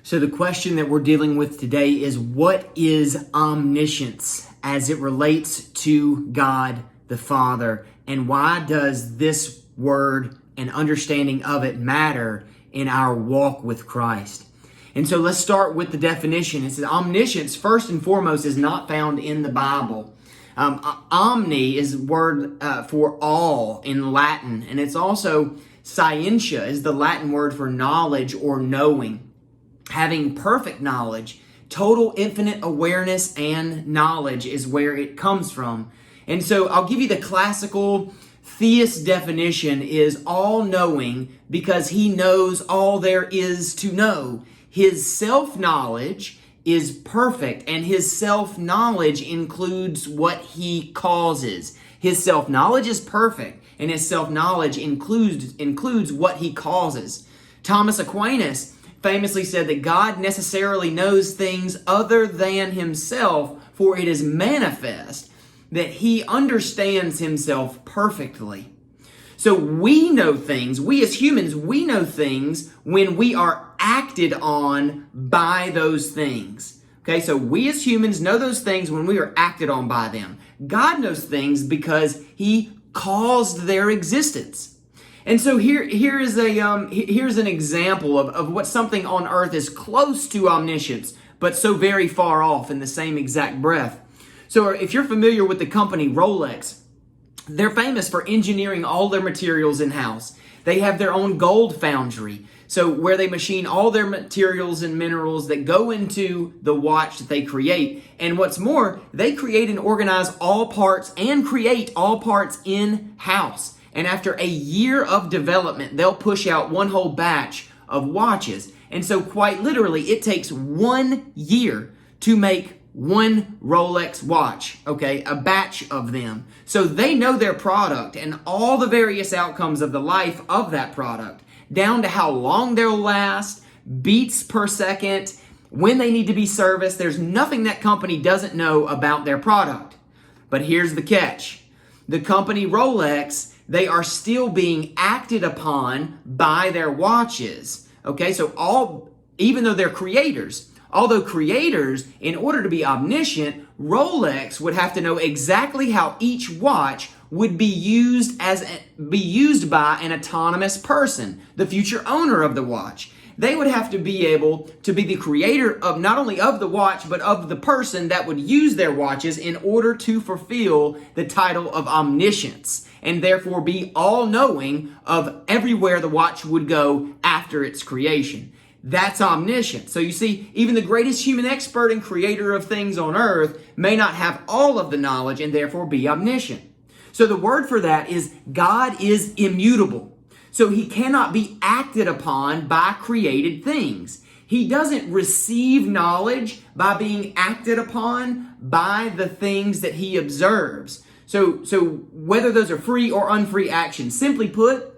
So the question that we're dealing with today is, what is omniscience as it relates to God the Father? And why does this word and understanding of it matter in our walk with Christ? And so let's start with the definition. It says omniscience, first and foremost, is not found in the Bible. Omni is word for all in Latin, and it's also scientia is the Latin word for knowledge or knowing. Having perfect knowledge, total infinite awareness and knowledge is where it comes from. And so I'll give you the classical theist definition is all-knowing because he knows all there is to know. His self-knowledge is perfect, and his self-knowledge includes what he causes. His self-knowledge is perfect, and his self-knowledge includes what he causes. Thomas Aquinas famously said that God necessarily knows things other than himself, for it is manifest that he understands himself perfectly. So we know things, we as humans, we know things when we are acted on by those things. Okay, so we as humans know those things when we are acted on by them. God knows things because he caused their existence. And so here's an example of what something on earth is close to omniscience, but so very far off in the same exact breath. So if you're familiar with the company Rolex, they're famous for engineering all their materials in-house. They have their own gold foundry, so where they machine all their materials and minerals that go into the watch that they create. And what's more, they create and organize all parts and create all parts in-house. And after a year of development, they'll push out one whole batch of watches. And so quite literally, it takes 1 year to make one Rolex watch, okay? A batch of them. So they know their product and all the various outcomes of the life of that product, down to how long they'll last, beats per second, when they need to be serviced. There's nothing that company doesn't know about their product. But here's the catch. The company Rolex, they are still being acted upon by their watches. Okay, so even though they're creators, although creators, in order to be omniscient, Rolex would have to know exactly how each watch would be used by an autonomous person, the future owner of the watch. They would have to be able to be the creator of not only of the watch, but of the person that would use their watches in order to fulfill the title of omniscience, and therefore be all-knowing of everywhere the watch would go after its creation. That's omniscient. So you see, even the greatest human expert and creator of things on earth may not have all of the knowledge and therefore be omniscient. So the word for that is God is immutable. So he cannot be acted upon by created things. He doesn't receive knowledge by being acted upon by the things that he observes. So whether those are free or unfree actions, simply put,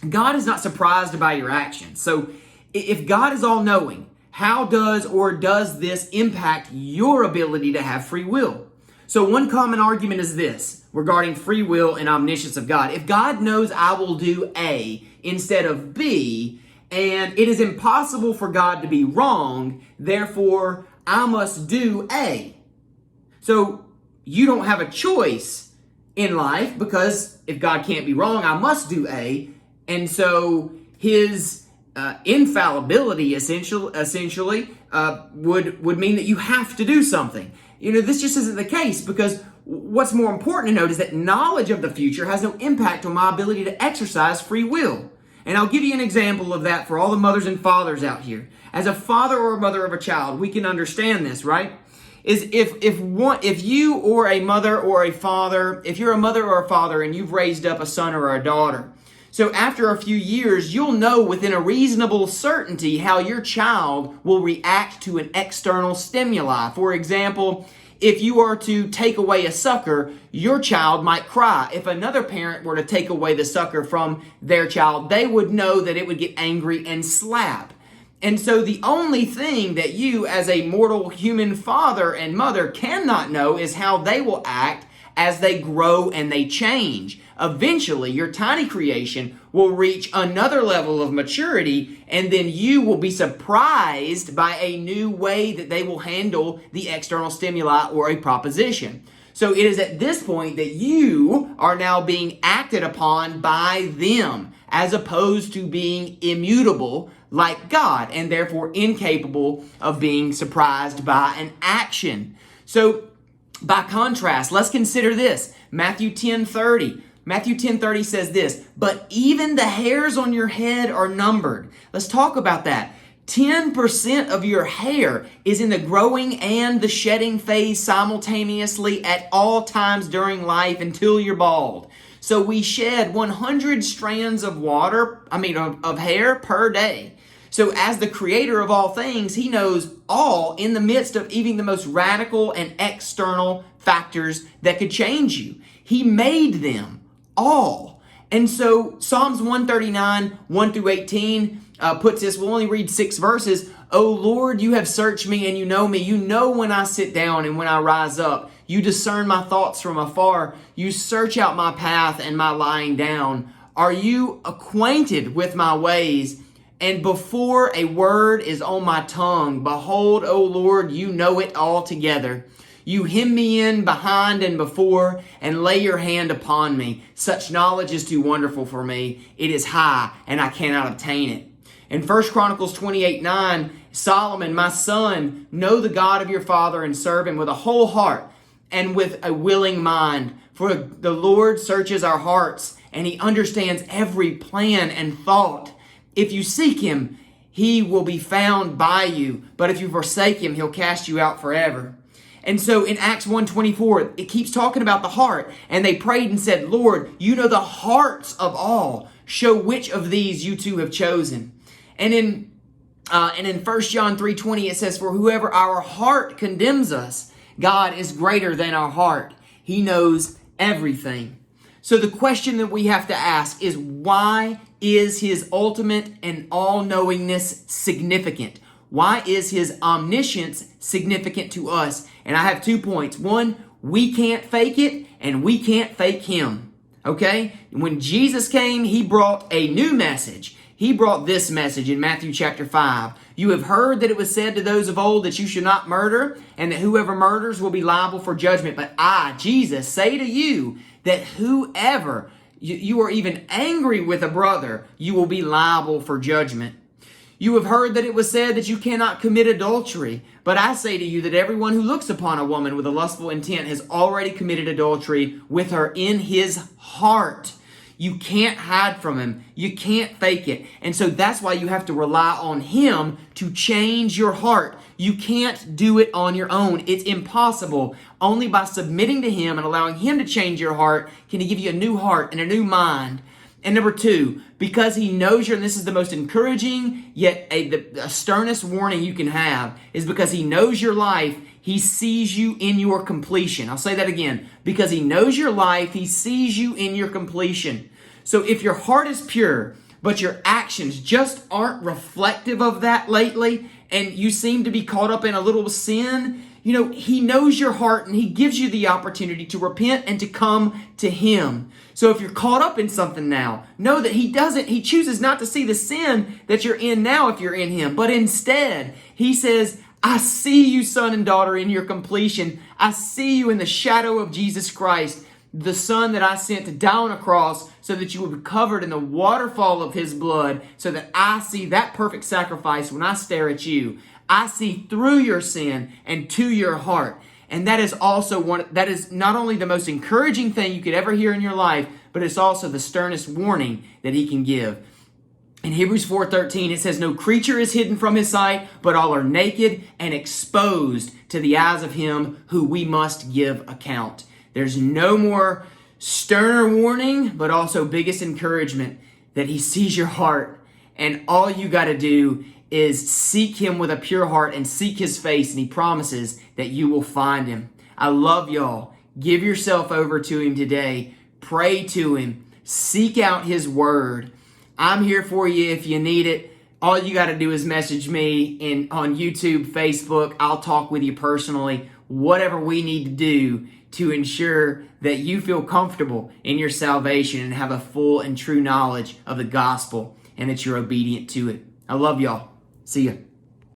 God is not surprised by your actions. So if God is all-knowing, how does this impact your ability to have free will? So one common argument is this regarding free will and omniscience of God. If God knows I will do A instead of B, and it is impossible for God to be wrong, therefore I must do A. So you don't have a choice in life, because if God can't be wrong, I must do A. And so his infallibility essentially would mean that you have to do something. You know, this just isn't the case, because what's more important to note is that knowledge of the future has no impact on my ability to exercise free will. And I'll give you an example of that for all the mothers and fathers out here. As a father or a mother of a child, we can understand this, right? Is if you or a mother or a father, if you're a mother or a father and you've raised up a son or a daughter, so after a few years, you'll know within a reasonable certainty how your child will react to an external stimuli. For example, if you are to take away a sucker, your child might cry. If another parent were to take away the sucker from their child, they would know that it would get angry and slap. And so the only thing that you as a mortal human father and mother cannot know is how they will act as they grow and they change. Eventually, your tiny creation will reach another level of maturity, and then you will be surprised by a new way that they will handle the external stimuli or a proposition. So it is at this point that you are now being acted upon by them, as opposed to being immutable like God, and therefore incapable of being surprised by an action. So by contrast, let's consider this. Matthew 10:30. Matthew 10:30 says this, "But even the hairs on your head are numbered." Let's talk about that. 10% of your hair is in the growing and the shedding phase simultaneously at all times during life until you're bald. So we shed 100 strands of hair per day. So as the creator of all things, he knows all in the midst of even the most radical and external factors that could change you. He made them all. And so Psalms 139, 1 through 18 puts this, we'll only read 6 verses. "O Lord, you have searched me and you know me. You know when I sit down and when I rise up. You discern my thoughts from afar. You search out my path and my lying down. Are you acquainted with my ways? And before a word is on my tongue, behold, O Lord, you know it altogether. You hem me in behind and before, and lay your hand upon me. Such knowledge is too wonderful for me. It is high, and I cannot obtain it." In 1 Chronicles 28:9, Solomon, "My son, know the God of your father and serve him with a whole heart and with a willing mind. For the Lord searches our hearts, and he understands every plan and thought. If you seek him, he will be found by you. But if you forsake him, he'll cast you out forever." And so in Acts 1:24, it keeps talking about the heart. "And they prayed and said, Lord, you know the hearts of all. Show which of these you two have chosen." And in 1 John 3:20, it says, "For whoever our heart condemns us, God is greater than our heart. He knows everything." So the question that we have to ask is, why is his ultimate and all-knowingness significant? Why is his omniscience significant to us? And I have 2 points. One, we can't fake it, and we can't fake him. Okay? When Jesus came, he brought a new message. He brought this message in Matthew chapter 5. "You have heard that it was said to those of old that you should not murder, and that whoever murders will be liable for judgment. But I, Jesus, say to you that whoever you are even angry with a brother, you will be liable for judgment. You have heard that it was said that you cannot commit adultery. But I say to you that everyone who looks upon a woman with a lustful intent has already committed adultery with her in his heart." You can't hide from him. You can't fake it. And so that's why you have to rely on him to change your heart. You can't do it on your own. It's impossible. Only by submitting to him and allowing him to change your heart can he give you a new heart and a new mind. And number 2, because he knows you, and this is the most encouraging, yet the sternest warning you can have, is because he knows your life, he sees you in your completion. I'll say that again. Because he knows your life, he sees you in your completion. So if your heart is pure, but your actions just aren't reflective of that lately, and you seem to be caught up in a little sin, he knows your heart and he gives you the opportunity to repent and to come to him. So if you're caught up in something now, know that he chooses not to see the sin that you're in now if you're in him, but instead, he says, I see you, son and daughter, in your completion. I see you in the shadow of Jesus Christ, the Son that I sent to die on a cross so that you would be covered in the waterfall of his blood, so that I see that perfect sacrifice when I stare at you. I see through your sin and to your heart. And that is also that is not only the most encouraging thing you could ever hear in your life, but it's also the sternest warning that he can give. In Hebrews 4:13, it says, "No creature is hidden from his sight, but all are naked and exposed to the eyes of him who we must give account." There's no more sterner warning, but also biggest encouragement, that he sees your heart. And all you got to do is seek him with a pure heart and seek his face, and he promises that you will find him. I love y'all. Give yourself over to him today. Pray to him. Seek out his word. I'm here for you if you need it. All you got to do is message me on YouTube, Facebook. I'll talk with you personally. whatever we need to do to ensure that you feel comfortable in your salvation and have a full and true knowledge of the gospel and that you're obedient to it. I love y'all. See ya.